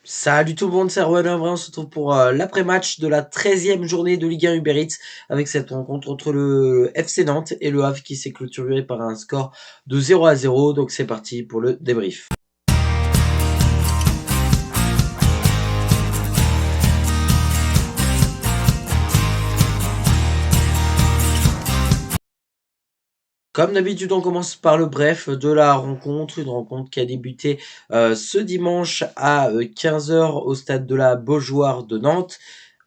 Salut tout le monde, c'est Erwan Avray, on se retrouve pour l'après-match de la 13e journée de Ligue 1 Uber Eats avec cette rencontre entre le FC Nantes et le Havre qui s'est clôturé par un score de 0-0. Donc c'est parti pour le débrief. Comme d'habitude, on commence par le bref de la rencontre, une rencontre qui a débuté ce dimanche à 15 h au stade de la Beaujoire de Nantes.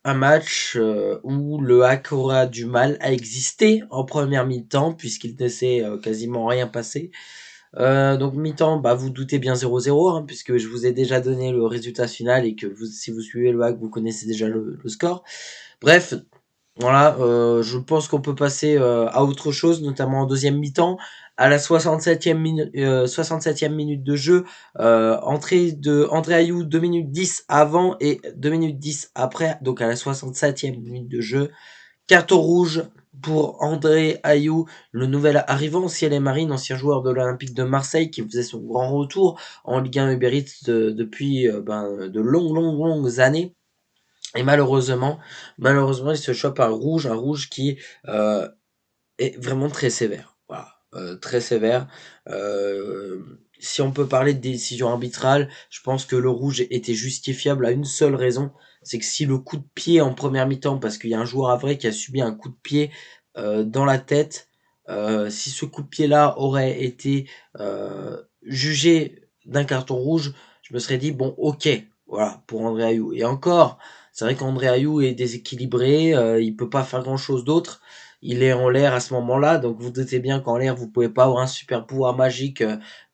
Un match où le HAC aura du mal à exister en première mi-temps puisqu'il ne s'est quasiment rien passé. Donc mi-temps, bah, vous doutez bien 0-0 hein, puisque je vous ai déjà donné le résultat final et que si vous suivez le HAC, vous connaissez déjà le score. Bref, voilà, je pense qu'on peut passer à autre chose, notamment en deuxième mi-temps. À la 67e minute de jeu, entrée de André Ayew 2 minutes 10 avant et 2 minutes 10 après, donc à la 67e minute de jeu. Carton rouge pour André Ayew, le nouvel arrivant au Ciel et Marine, ancien joueur de l'Olympique de Marseille qui faisait son grand retour en Ligue 1 Uber Eats depuis de longues années. Et malheureusement, il se chope un rouge qui euh, est vraiment très sévère. Voilà, très sévère. Si on peut parler de décision arbitrale, je pense que le rouge était justifiable à une seule raison, c'est que si le coup de pied en première mi-temps, parce qu'il y a un joueur à vrai qui a subi un coup de pied dans la tête, si ce coup de pied-là aurait été jugé d'un carton rouge, je me serais dit bon, ok, voilà pour André Ayew. Et encore, c'est vrai qu'André Ayew est déséquilibré, il peut pas faire grand-chose d'autre. Il est en l'air à ce moment-là, donc vous doutez bien qu'en l'air, vous pouvez pas avoir un super pouvoir magique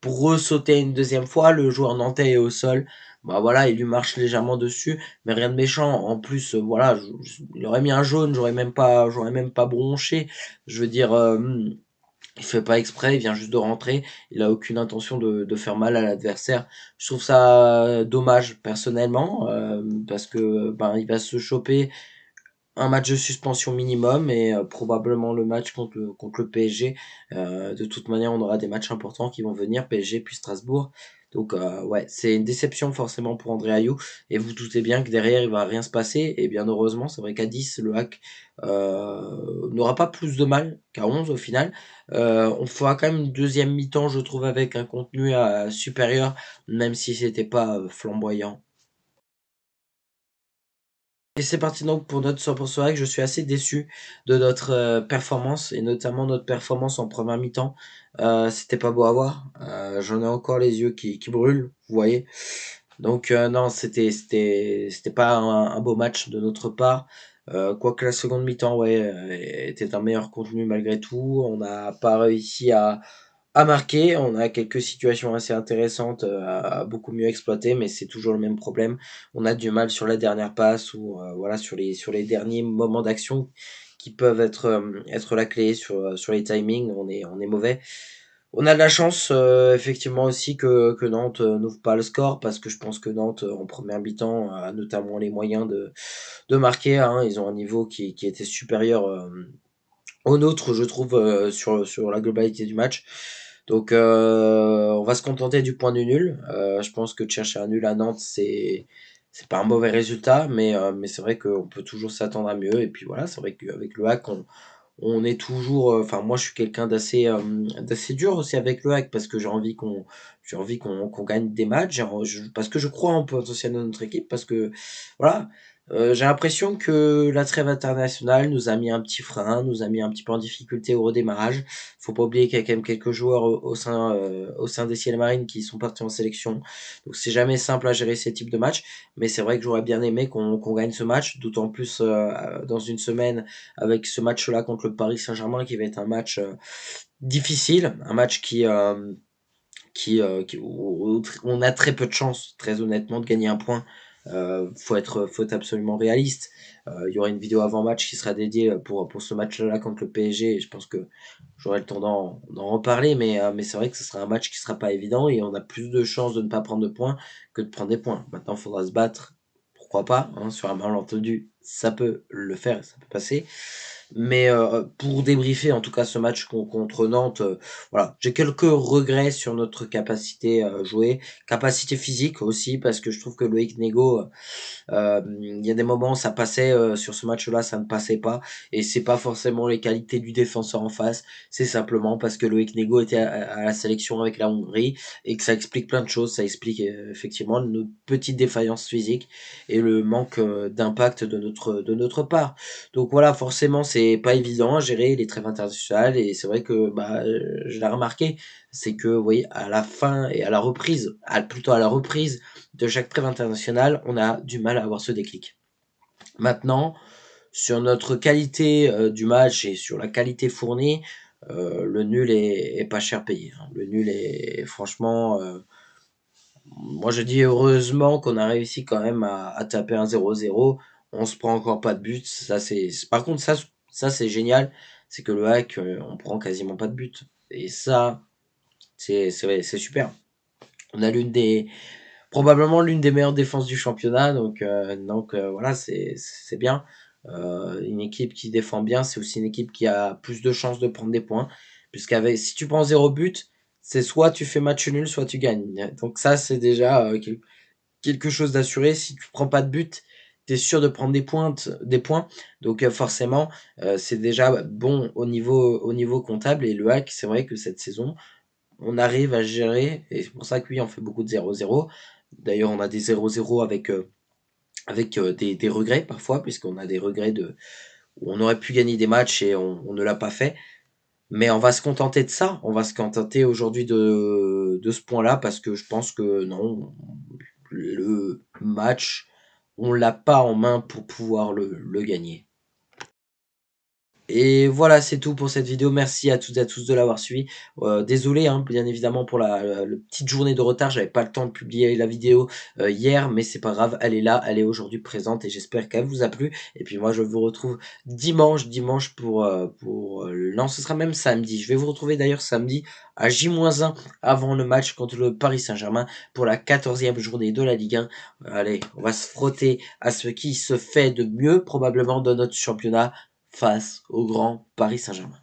pour ressauter une deuxième fois. Le joueur nantais est au sol. Bah voilà, il lui marche légèrement dessus, mais rien de méchant. En plus, voilà, il aurait mis un jaune, j'aurais même pas bronché. Je veux dire, il fait pas exprès, il vient juste de rentrer. Il a aucune intention de faire mal à l'adversaire. Je trouve ça dommage personnellement, parce que ben il va se choper un match de suspension minimum et probablement le match contre le PSG. De toute manière, on aura des matchs importants qui vont venir, PSG puis Strasbourg. Donc ouais, c'est une déception forcément pour André Ayew. Et vous doutez bien que derrière, il va rien se passer. Et bien heureusement, c'est vrai qu'à 10, le hack n'aura pas plus de mal qu'à 11 au final. On fera quand même une deuxième mi-temps, je trouve, avec un contenu supérieur, même si c'était pas flamboyant. Et c'est parti donc pour notre 100% hack. Je suis assez déçu de notre performance et notamment notre performance en première mi-temps. C'était pas beau à voir. J'en ai encore les yeux qui brûlent, vous voyez. Donc non, c'était pas un beau match de notre part. Quoique la seconde mi-temps, ouais, était un meilleur contenu malgré tout. On n'a pas réussi à marquer. On a quelques situations assez intéressantes à beaucoup mieux exploiter, mais c'est toujours le même problème. On a du mal sur la dernière passe ou voilà sur les derniers moments d'action qui peuvent être la clé sur les timings. On est mauvais. On a de la chance effectivement aussi que Nantes n'ouvre pas le score parce que je pense que Nantes en première mi-temps a notamment les moyens de marquer. Hein. Ils ont un niveau qui était supérieur au nôtre, je trouve, sur la globalité du match. Donc, on va se contenter du point du nul. Je pense que de chercher un nul à Nantes, c'est pas un mauvais résultat, mais c'est vrai qu'on peut toujours s'attendre à mieux. Et puis voilà, c'est vrai qu'avec le hack, on est toujours. Enfin, moi, je suis quelqu'un d'assez dur aussi avec le hack parce que j'ai envie qu'on gagne des matchs, parce que je crois en potentiel de notre équipe, parce que voilà. J'ai l'impression que la trêve internationale nous a mis un petit frein, nous a mis un petit peu en difficulté au redémarrage. Faut pas oublier qu'il y a quand même quelques joueurs au sein des Ciel Marines qui sont partis en sélection. Donc c'est jamais simple à gérer ces types de matchs. Mais c'est vrai que j'aurais bien aimé qu'on gagne ce match, d'autant plus dans une semaine avec ce match-là contre le Paris Saint-Germain qui va être un match difficile, un match où on a très peu de chances, très honnêtement, de gagner un point. Faut être absolument réaliste. Il y aura une vidéo avant match qui sera dédiée pour ce match-là contre le PSG. Et je pense que j'aurai le temps d'en reparler, mais c'est vrai que ce sera un match qui sera pas évident et on a plus de chances de ne pas prendre de points que de prendre des points. Maintenant, il faudra se battre, pourquoi pas, hein, sur un malentendu. ça peut le faire, ça peut passer. Mais pour débriefer en tout cas ce match contre Nantes, voilà, j'ai quelques regrets sur notre capacité à jouer, capacité physique aussi, parce que je trouve que Loïc Nego, il y a des moments ça passait, sur ce match-là, ça ne passait pas. Et c'est pas forcément les qualités du défenseur en face, c'est simplement parce que Loïc Nego était à la sélection avec la Hongrie et que ça explique plein de choses. Ça explique effectivement nos petites défaillances physiques et le manque d'impact de notre part. Donc voilà, forcément, c'est pas évident à gérer les trêves internationales et c'est vrai que bah, je l'ai remarqué, c'est que oui, à la fin et à la reprise, plutôt à la reprise de chaque trêve internationale, on a du mal à avoir ce déclic. Maintenant, sur notre qualité du match et sur la qualité fournie, le nul est pas cher payé, hein. Le nul est franchement, moi je dis heureusement qu'on a réussi quand même à taper un 0-0. On se prend encore pas de but. Ça c'est par contre ça c'est génial, c'est que le hack on prend quasiment pas de but. Et ça c'est super. On a probablement l'une des meilleures défenses du championnat. Donc voilà, c'est bien. Une équipe qui défend bien, c'est aussi une équipe qui a plus de chances de prendre des points. Puisqu'avec si tu prends 0 but, c'est soit tu fais match nul, soit tu gagnes. Donc ça, c'est déjà quelque chose d'assuré. Si tu prends pas de but, tu es sûr de prendre des points. Donc forcément, c'est déjà bon au niveau comptable. Et le hack, c'est vrai que cette saison, on arrive à gérer, et c'est pour ça que oui, on fait beaucoup de 0-0. D'ailleurs, on a des 0-0 avec des regrets parfois, puisqu'on a des regrets où on aurait pu gagner des matchs et on ne l'a pas fait. Mais on va se contenter de ça. On va se contenter aujourd'hui de ce point-là, parce que je pense que non, le match, on l'a pas en main pour pouvoir le gagner. Et voilà, c'est tout pour cette vidéo. Merci à toutes et à tous de l'avoir suivi. Désolé, hein, bien évidemment, pour la petite journée de retard. J'avais pas le temps de publier la vidéo hier, mais c'est pas grave. Elle est là, elle est aujourd'hui présente et j'espère qu'elle vous a plu. Et puis moi, je vous retrouve dimanche non, ce sera même samedi. Je vais vous retrouver d'ailleurs samedi à J-1 avant le match contre le Paris Saint-Germain pour la 14e journée de la Ligue 1. Allez, on va se frotter à ce qui se fait de mieux probablement dans notre championnat face au grand Paris Saint-Germain.